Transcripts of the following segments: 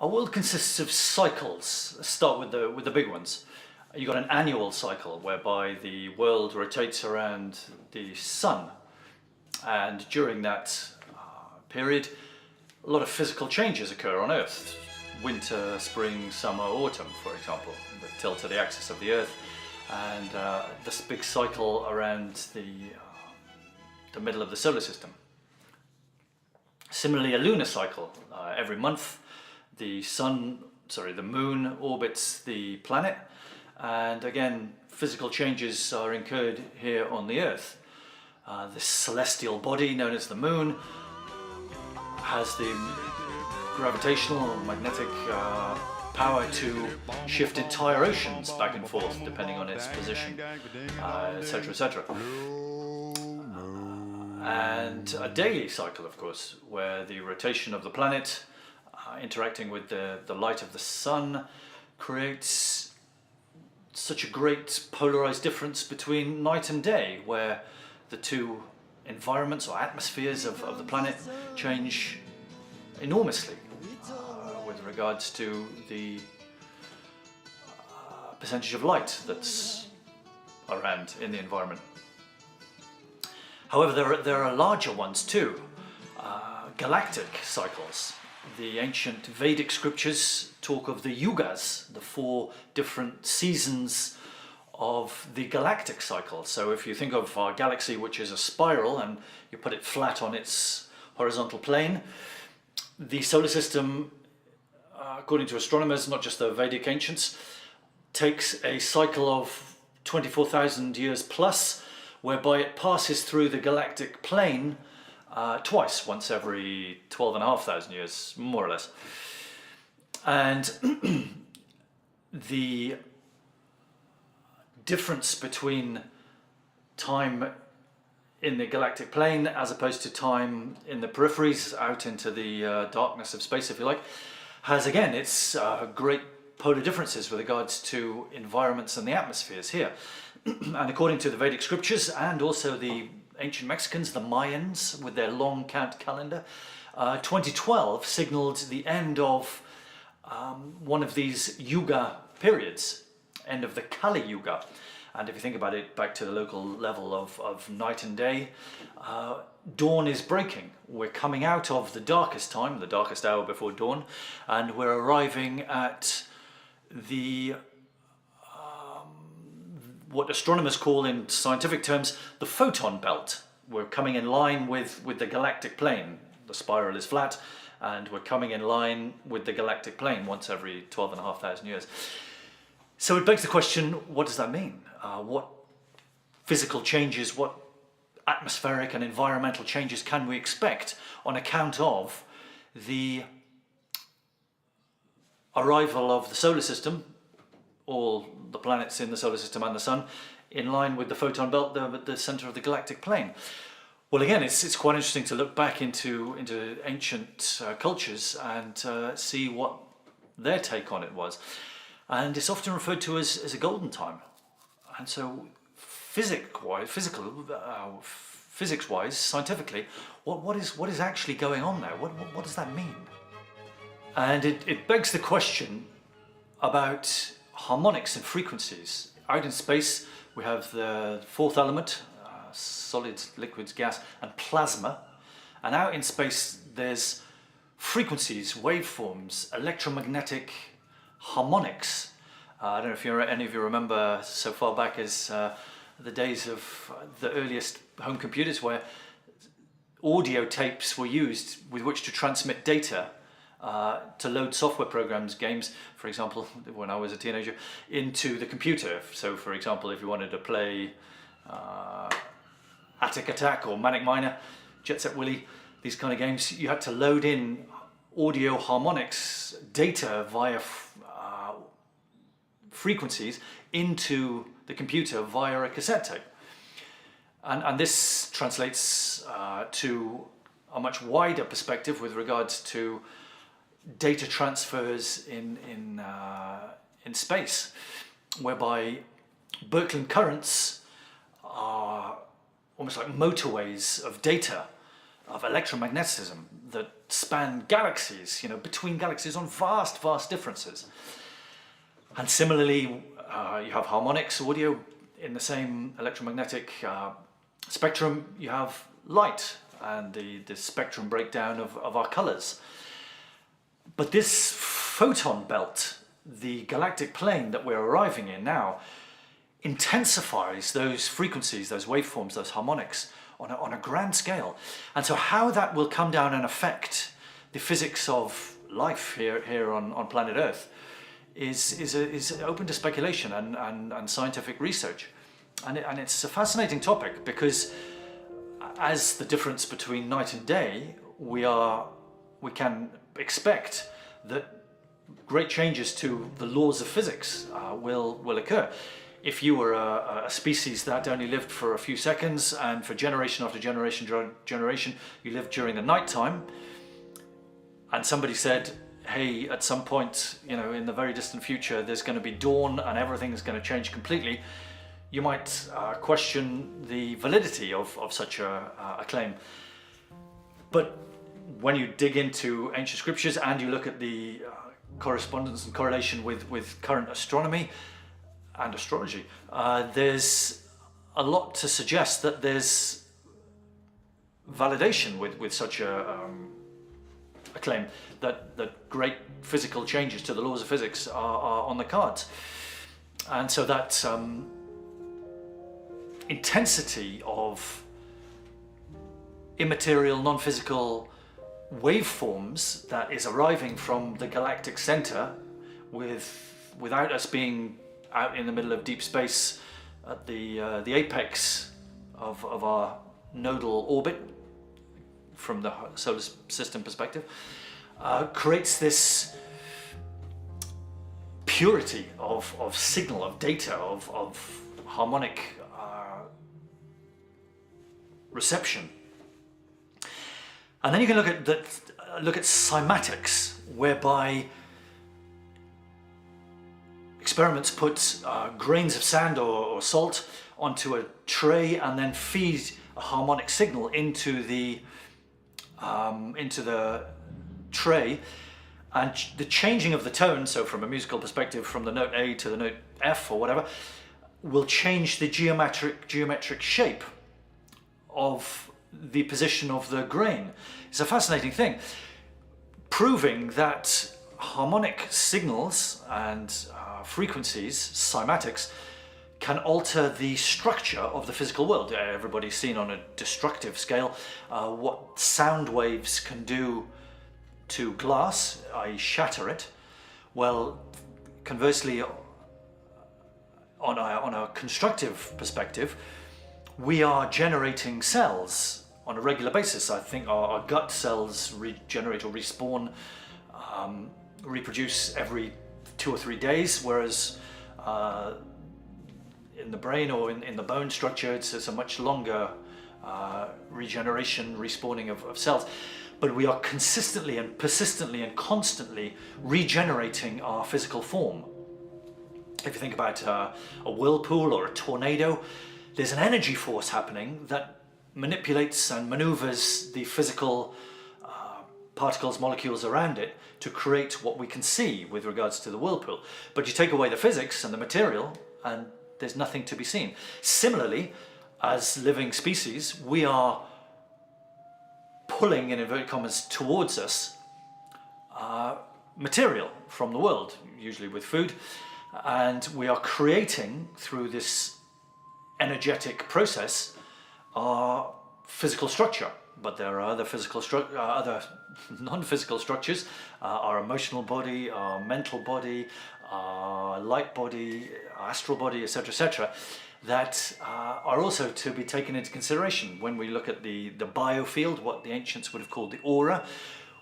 Our world consists of cycles. Let's start with the big ones. You've got an annual cycle whereby the world rotates around the sun, and during that period a lot of physical changes occur on Earth. Winter, spring, summer, autumn, for example, the tilt of the axis of the Earth, and this big cycle around the middle of the solar system. Similarly, a lunar cycle. Every month the moon orbits the planet, and again physical changes are incurred here on the Earth. This celestial body known as the moon has the gravitational or magnetic power to shift entire oceans back and forth depending on its position, etc, etc. And a daily cycle, of course, where the rotation of the planet interacting with the light of the sun creates such a great polarized difference between night and day, where the two environments or atmospheres of the planet change enormously with regards to the percentage of light that's around in the environment. However, there are larger ones too, galactic cycles. The ancient Vedic scriptures talk of the Yugas, the 4 different seasons of the galactic cycle. So if you think of our galaxy, which is a spiral, and you put it flat on its horizontal plane, the solar system, according to astronomers, not just the Vedic ancients, takes a cycle of 24,000 years plus, whereby it passes through the galactic plane twice, once every 12,500 years, more or less. And the difference between time in the galactic plane as opposed to time in the peripheries, out into the darkness of space, if you like, has again its great polar differences with regards to environments and the atmospheres here. And according to the Vedic scriptures, and also the ancient Mexicans, the Mayans, with their Long Count Calendar, 2012 signaled the end of one of these Yuga periods, end of the Kali Yuga. And if you think about it back to the local level of night and day, dawn is breaking. We're coming out of the darkest time, the darkest hour before dawn, and we're arriving at the what astronomers call in scientific terms the Photon belt. We're coming in line with the galactic plane. The spiral is flat, and we're coming in line with the galactic plane once every 12,500 years. So it begs the question, what does that mean? What physical changes, what atmospheric and environmental changes can we expect on account of the arrival of the solar system, all the planets in the solar system and the sun, in line with the photon belt, the center of the galactic plane? Well, again, it's quite interesting to look back into ancient cultures and see what their take on it was. And it's often referred to as a golden time. And so physics-wise, scientifically, what is actually going on there? What does that mean? And it begs the question about harmonics and frequencies. Out in space we have the 4th element, solids, liquids, gas and plasma, and out in space there's frequencies, waveforms, electromagnetic harmonics. I don't know if any of you remember so far back as the days of the earliest home computers, where audio tapes were used with which to transmit data to load software programs, games, for example, when I was a teenager, into the computer. So for example, if you wanted to play Attic Attack or Manic Miner, Jet Set Willy, these kind of games, you had to load in audio harmonics data via frequencies into the computer via a cassette tape. And this translates to a much wider perspective with regards to data transfers in space, whereby Birkeland currents are almost like motorways of data of electromagnetism that span galaxies, between galaxies on vast, vast differences. And similarly, you have harmonics audio in the same electromagnetic spectrum. You have light and the spectrum breakdown of our colors. But this photon belt, the galactic plane that we're arriving in now, intensifies those frequencies, those waveforms, those harmonics on a grand scale. And so how that will come down and affect the physics of life here on planet Earth is open to speculation and scientific research. And it's a fascinating topic, because as the difference between night and day, we can expect that great changes to the laws of physics will occur. If you were a species that only lived for a few seconds, and for generation after generation you lived during the night time, and somebody said, hey, at some point, in the very distant future, there's going to be dawn and everything is going to change completely, you might question the validity of such a claim. But when you dig into ancient scriptures and you look at the correspondence and correlation with current astronomy and astrology, there's a lot to suggest that there's validation with such a claim, that great physical changes to the laws of physics are on the cards. And so that intensity of immaterial, non-physical waveforms that is arriving from the galactic center without us being out in the middle of deep space at the apex of our nodal orbit from the solar system perspective, creates this purity of signal, of data, of harmonic reception. And then you can look at cymatics, whereby experiments put grains of sand or salt onto a tray and then feed a harmonic signal into the tray, and the changing of the tone, so from a musical perspective, from the note A to the note F or whatever, will change the geometric shape of the position of the grain. It's a fascinating thing, proving that harmonic signals and frequencies, cymatics, can alter the structure of the physical world. Everybody's seen on a destructive scale what sound waves can do to glass, i.e. shatter it. Well, conversely, on a constructive perspective, we are generating cells on a regular basis. I think our gut cells regenerate or respawn, reproduce every 2 or 3 days, whereas in the brain or in the bone structure, it's a much longer regeneration, respawning of cells. But we are consistently and persistently and constantly regenerating our physical form. If you think about a whirlpool or a tornado, there's an energy force happening that manipulates and maneuvers the physical particles, molecules around it to create what we can see with regards to the whirlpool. But you take away the physics and the material and there's nothing to be seen. Similarly, as living species, we are pulling, in inverted commas, towards us material from the world, usually with food, and we are creating, through this energetic process, our physical structure. But there are other other non-physical structures, our emotional body, our mental body, our light body, our astral body, etc., that are also to be taken into consideration. When we look at the biofield, what the ancients would have called the aura,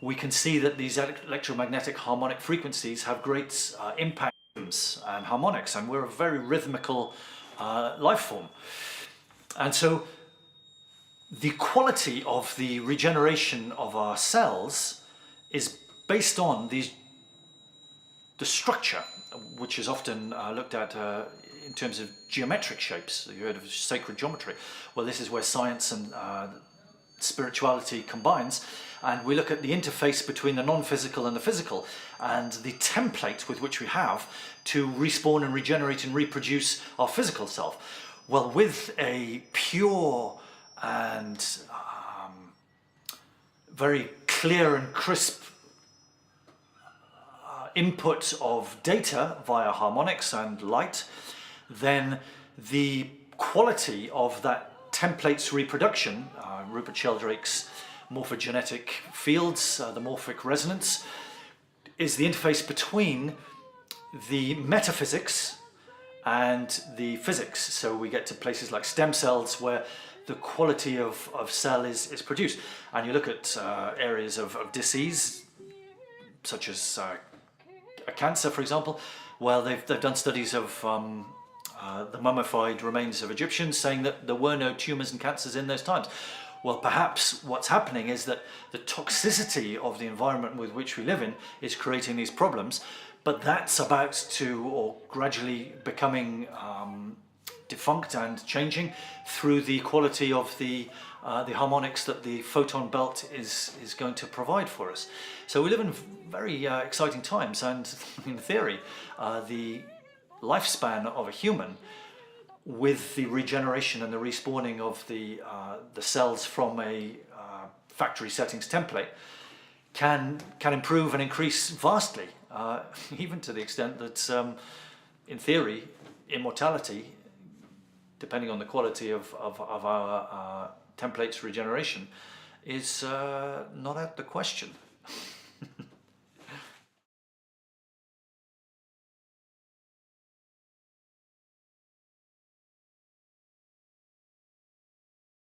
we can see that these electromagnetic harmonic frequencies have great impact and harmonics, and we're a very rhythmical life form. And so the quality of the regeneration of our cells is based on the structure, which is often looked at in terms of geometric shapes. You heard of sacred geometry. Well, this is where science and spirituality combines, and we look at the interface between the non-physical and the physical, and the template with which we have to respawn and regenerate and reproduce our physical self. Well, with a pure and very clear and crisp input of data via harmonics and light, then the quality of that template's reproduction, Rupert Sheldrake's morphogenetic fields, the morphic resonance, is the interface between the metaphysics and the physics. So we get to places like stem cells where the quality of cell is produced. And you look at areas of disease, such as a cancer, for example. Well, they've done studies of the mummified remains of Egyptians, saying that there were no tumours and cancers in those times. Well, perhaps what's happening is that the toxicity of the environment with which we live in is creating these problems, but that's about to, or gradually becoming defunct and changing through the quality of the harmonics that the photon belt is going to provide for us. So we live in very exciting times, and in theory, the lifespan of a human, with the regeneration and the respawning of the cells from a factory settings template, can improve and increase vastly, even to the extent that, in theory, immortality, depending on the quality of our template's regeneration, is not out of the question.